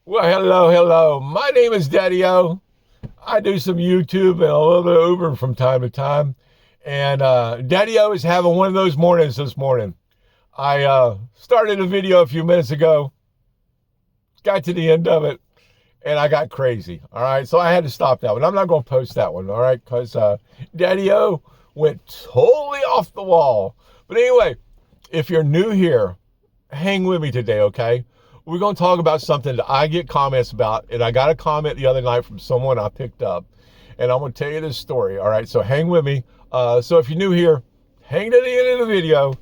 Well, hello. My name is Daddy-O. I do some YouTube and a little bit of Uber from time to time. And Daddy-O is having one of those mornings this morning. I started a video a few minutes ago, got to the end of it, and I got crazy. All right, so I had to stop that one. I'm not going to post that one, all right, because Daddy-O went totally off the wall. But anyway, if you're new here, hang with me today, okay? We're going to talk about something that I get comments about, and I got a comment the other night from someone I picked up, and I'm going to tell you this story, all right? So hang with me. So if you're new here, hang to the end of the video,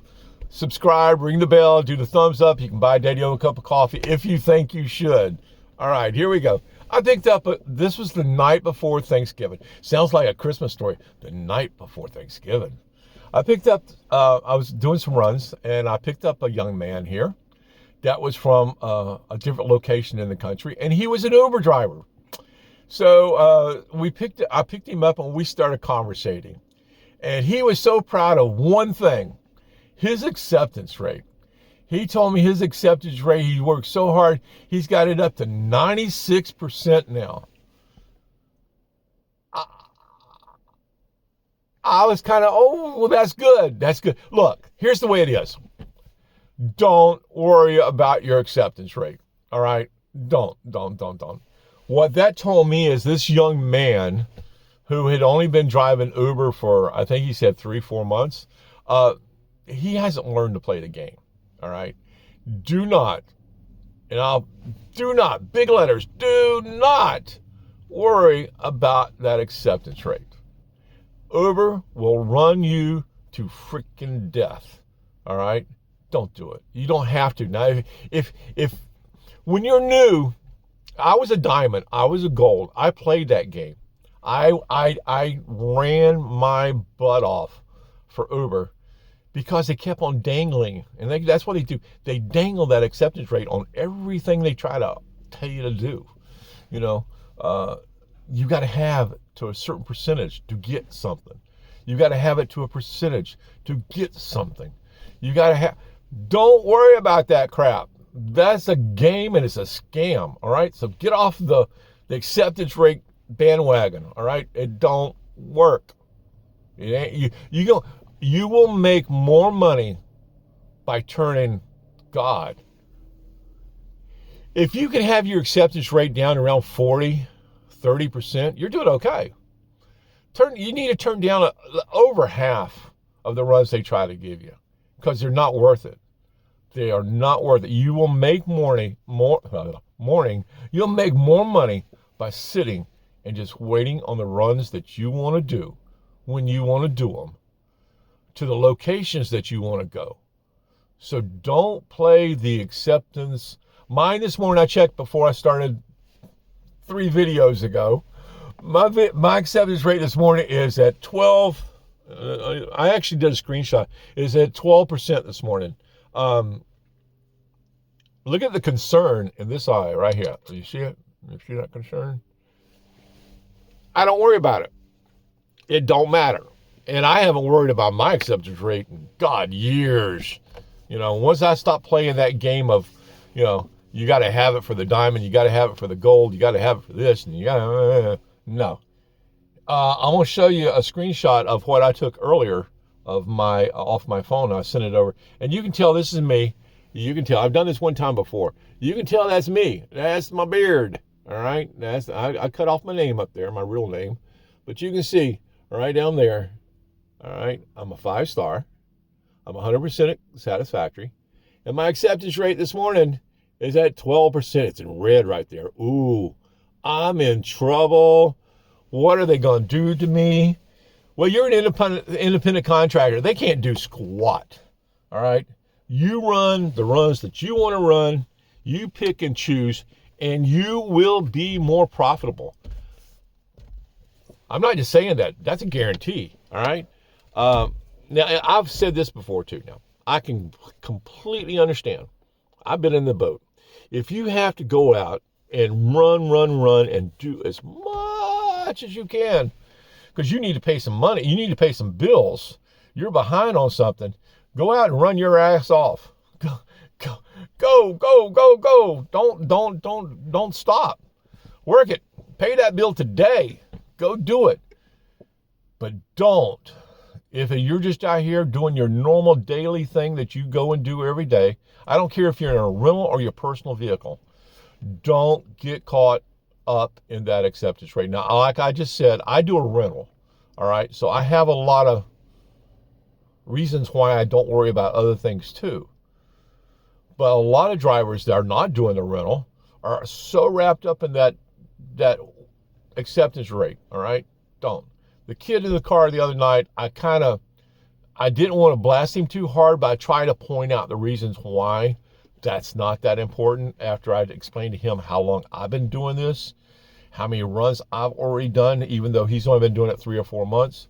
subscribe, ring the bell, do the thumbs up. You can buy Daddy-O a cup of coffee if you think you should. All right, here we go. I picked up, this was the night before Thanksgiving. Sounds like a Christmas story. The night before Thanksgiving. I picked up, I was doing some runs, and I picked up a young man here that was from a different location in the country, and he was an Uber driver. So I picked him up, and we started conversating. And he was so proud of one thing, his acceptance rate. He told me his acceptance rate, he worked so hard, he's got it up to 96% now. I was kind of, oh, well, that's good. That's good. Look, here's the way it is. Don't worry about your acceptance rate. All right? Don't. What that told me is this young man who had only been driving Uber for, I think he said 3-4 months, he hasn't learned to play the game. All right? Do not, big letters, do not worry about that acceptance rate. Uber will run you to freaking death. All right? Don't do it. You don't have to. Now, if when you're new, I was a diamond, I was a gold. I played that game. I ran my butt off for Uber because they kept on dangling, and that's what they do. They dangle that acceptance rate on everything they try to tell you to do. You know, you got to have to a certain percentage to get something. You got to have it to a percentage to get something. You got to have. Don't worry about that crap. That's a game and it's a scam, all right? So get off the acceptance rate bandwagon, all right? It don't work. You will make more money by turning God. If you can have your acceptance rate down around 40-30%, you're doing okay. You need to turn down over half of the runs they try to give you because they're not worth it. They are not worth it. You will make you'll make more money by sitting and just waiting on the runs that you want to do when you want to do them to the locations that you want to go. So don't play the acceptance. Mine this morning, I checked before I started 3 videos ago. My acceptance rate this morning is at 12. I actually did a screenshot. Is at 12% this morning. Look at the concern in this eye right here. Do you see it? You see that concern? I don't worry about it. It don't matter. And I haven't worried about my acceptance rate in, God, years. You know, once I stopped playing that game of, you know, you got to have it for the diamond, you got to have it for the gold, you got to have it for this, and you got to, no. I'm going to show you a screenshot of what I took earlier of off my phone. I sent it over, and you can tell this is me. You can tell I've done this one time before. You can tell that's me. That's my beard. All right, I cut off my name up there, my real name, but you can see right down there. All right, I'm a 5-star. I'm 100% satisfactory, and my acceptance rate this morning is at 12%. It's in red right there. Ooh, I'm in trouble. What are they going to do to me? Well, you're an independent contractor. They can't do squat, all right? You run the runs that you want to run. You pick and choose, and you will be more profitable. I'm not just saying that. That's a guarantee, all right? Now, I've said this before, too. Now, I can completely understand. I've been in the boat. If you have to go out and run, and do as much as you can, because you need to pay some money, you need to pay some bills, you're behind on something, go out and run your ass off. Go, go, go, go. Don't stop. Work it. Pay that bill today. Go do it. But don't. If you're just out here doing your normal daily thing that you go and do every day, I don't care if you're in a rental or your personal vehicle, don't get caught up in that acceptance rate. Now, like I just said, I do a rental. All right. So I have a lot of reasons why I don't worry about other things too. But a lot of drivers that are not doing the rental are so wrapped up in that acceptance rate. All right. Don't. The kid in the car the other night, I didn't want to blast him too hard, but I tried to point out the reasons why that's not that important after I'd explained to him how long I've been doing this, how many runs I've already done, even though he's only been doing it 3 or 4 months.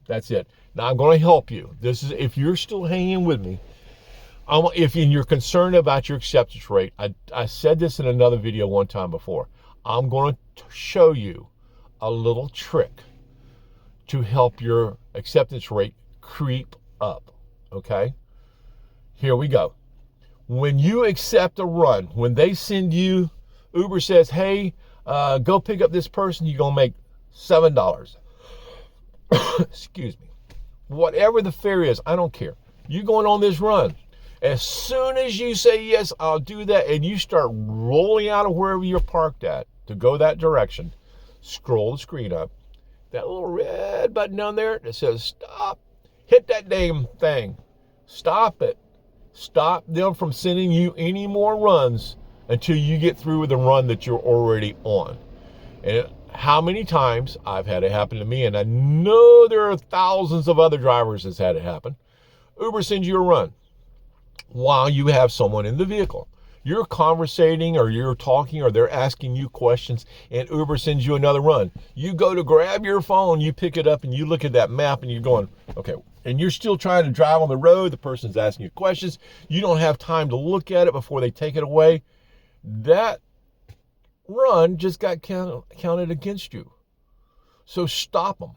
That's it. Now I'm going to help you. This is, if you're still hanging with me, if you're concerned about your acceptance rate, I said this in another video one time before. I'm going to show you a little trick to help your acceptance rate creep up, okay? Here we go. When you accept a run, when they send you, Uber says, hey, go pick up this person, you're gonna make $7. Excuse me. Whatever the fare is, I don't care. You're going on this run. As soon as you say, yes, I'll do that, and you start rolling out of wherever you're parked at to go that direction, scroll the screen up, that little red button down there that says stop, hit that damn thing. Stop it. Stop them from sending you any more runs until you get through with the run that you're already on. And how many times I've had it happen to me, and I know there are thousands of other drivers that's had it happen. Uber sends you a run while you have someone in the vehicle. You're conversating or you're talking or they're asking you questions and Uber sends you another run. You go to grab your phone, you pick it up and you look at that map and you're going, okay, and you're still trying to drive on the road. The person's asking you questions. You don't have time to look at it before they take it away. That run just got counted against you. So stop them.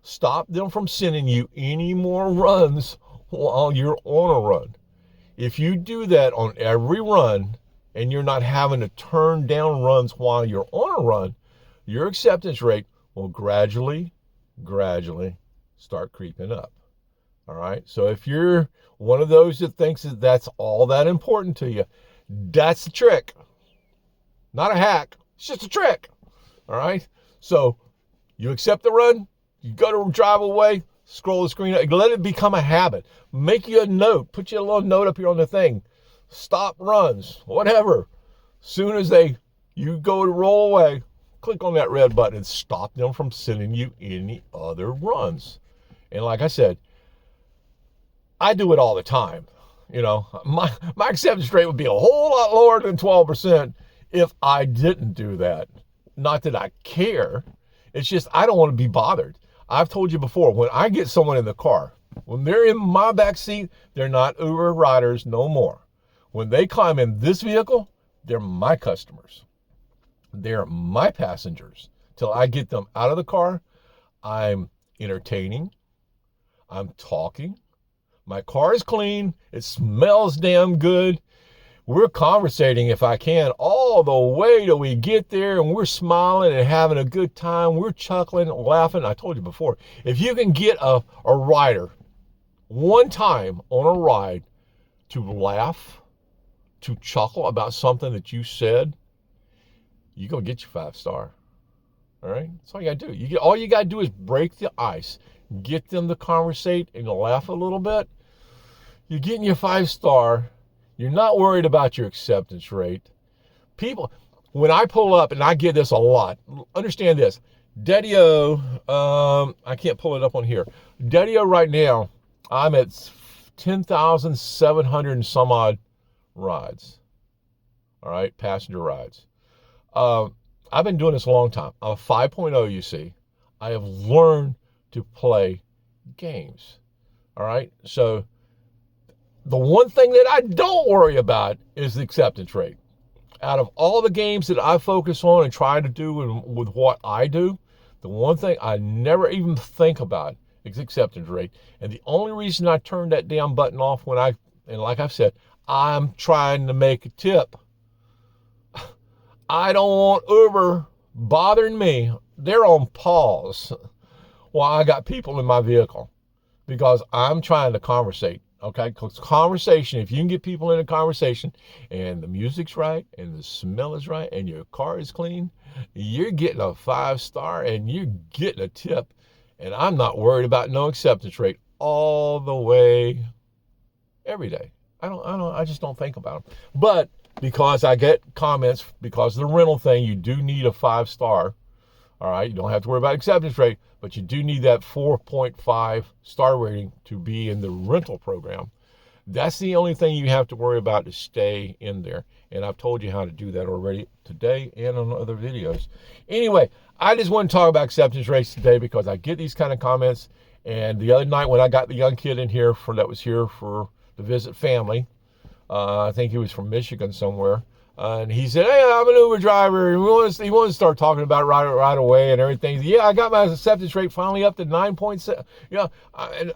Stop them from sending you any more runs while you're on a run. If you do that on every run and you're not having to turn down runs while you're on a run, your acceptance rate will gradually start creeping up. All right. So if you're one of those that thinks that that's all that important to you, that's the trick. Not a hack. It's just a trick. All right. So you accept the run, you go to drive away, scroll the screen, let it become a habit. Make you a note, put you a little note up here on the thing. Stop runs, whatever. Soon as you go to roll away, click on that red button and stop them from sending you any other runs. And like I said, I do it all the time. You know, my acceptance rate would be a whole lot lower than 12% if I didn't do that. Not that I care. It's just I don't want to be bothered. I've told you before, when I get someone in the car, when they're in my back seat, they're not Uber riders no more. When they climb in this vehicle, they're my customers. They're my passengers. Till I get them out of the car, I'm entertaining. I'm talking. My car is clean. It smells damn good. We're conversating, if I can, all the way till we get there, and we're smiling and having a good time. We're chuckling, laughing. I told you before, if you can get a rider one time on a ride to laugh, to chuckle about something that you said, you're going to get your 5-star. All right? That's all you got to do. All you got to do is break the ice, get them to conversate and laugh a little bit. You're getting your 5-star. You're not worried about your acceptance rate. People, when I pull up, and I get this a lot, understand this. Daddy-O, I can't pull it up on here. Daddy-O right now, I'm at 10,700 and some odd rides. All right, passenger rides. I've been doing this a long time. I'm a 5.0, you see. I have learned to play games. All right, so the one thing that I don't worry about is the acceptance rate. Out of all the games that I focus on and try to do with what I do, the one thing I never even think about is acceptance rate. And the only reason I turn that damn button off and like I've said, I'm trying to make a tip. I don't want Uber bothering me. They're on pause while I got people in my vehicle because I'm trying to conversate. Okay, because conversation, if you can get people in a conversation and the music's right and the smell is right and your car is clean, you're getting a 5-star and you're getting a tip. And I'm not worried about no acceptance rate all the way every day. I just don't think about them. But because I get comments, because of the rental thing, you do need a 5-star. All right, you don't have to worry about acceptance rate, but you do need that 4.5 star rating to be in the rental program. That's the only thing you have to worry about to stay in there. And I've told you how to do that already today and on other videos. Anyway, I just want to talk about acceptance rates today because I get these kind of comments. And the other night when I got the young kid in here that was here for to visit family, I think he was from Michigan somewhere. And he said, "Hey, I'm an Uber driver." And he wanted to start talking about it right away and everything. Yeah, I got my acceptance rate finally up to 9.7. And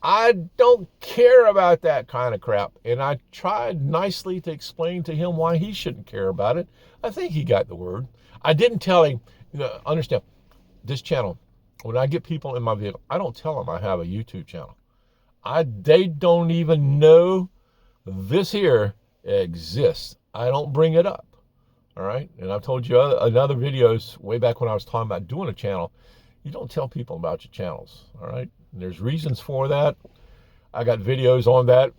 I don't care about that kind of crap. And I tried nicely to explain to him why he shouldn't care about it. I think he got the word. I didn't tell him, understand, this channel, when I get people in my vehicle, I don't tell them I have a YouTube channel. They don't even know this here exists. I don't bring it up. All right. And I've told you in other videos way back when I was talking about doing a channel, you don't tell people about your channels. All right. And there's reasons for that. I got videos on that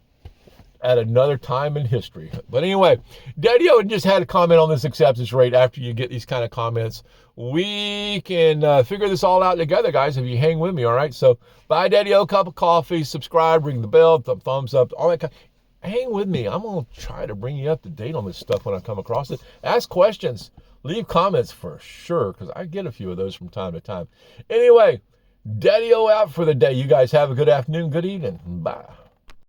at another time in history. But anyway, Daddy-O just had a comment on this acceptance rate. After you get these kind of comments, we can figure this all out together, guys, if you hang with me. All right. So buy Daddy-O, cup of coffee, subscribe, ring the bell, thumbs up, all that kind of. Hang with me. I'm going to try to bring you up to date on this stuff when I come across it. Ask questions. Leave comments for sure, because I get a few of those from time to time. Anyway, Daddy-O out for the day. You guys have a good afternoon, good evening. Bye.